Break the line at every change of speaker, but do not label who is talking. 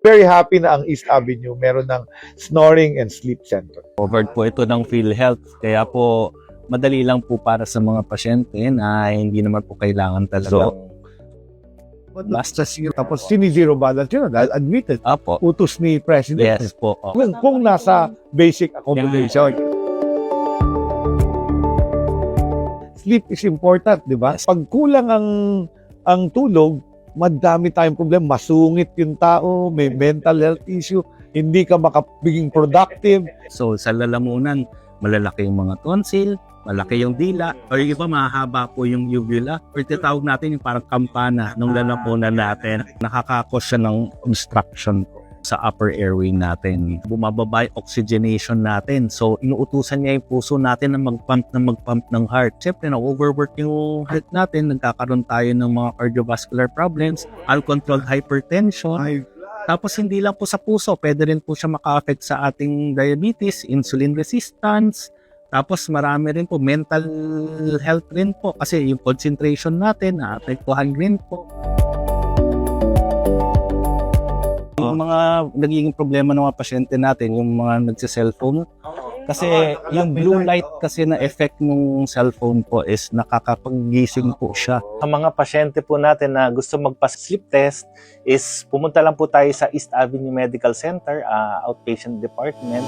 very happy na ang East Avenue meron ng snoring and sleep center.
Covered po ito ng PhilHealth. Kaya po, madali lang po para sa mga pasyente na hindi naman po kailangan talaga.
Basta zero, tapos sini-zero balance yun dahil admitted.
Apo.
Utos ni President.
Yes po.
Kung nasa basic accommodation. Sleep is important, di ba? Pag kulang ang tulog, madami tayong problema. Masungit yung tao, may mental health issue, hindi ka makabiging productive.
So sa lalamunan, malalaki yung mga tonsil, malaki yung dila, o yung iba mahaba po yung uvula, or tinatawag natin yung parang kampana ng lalamunan natin. Nakakakos siya ng obstruction sa upper airway natin. Bumababa yung oxygenation natin. So, inuutusan niya yung puso natin na mag-pump ng heart. Siyempre, na-overwork yung heart natin. Nagkakaroon tayo ng mga cardiovascular problems, uncontrolled hypertension. Tapos, hindi lang po sa puso. Pwede rin po siya maka-affect sa ating diabetes, insulin resistance. Tapos, marami rin po mental health rin po. Kasi yung concentration natin, naapektuhan rin po. Yung mga nagiging problema ng mga pasyente natin, yung mga nagsa-cellphone. Kasi yung blue light kasi na effect ng cellphone po is nakakapaggising po siya. Sa mga pasyente po natin na gusto magpa-sleep test is pumunta lang po tayo sa East Avenue Medical Center, outpatient department.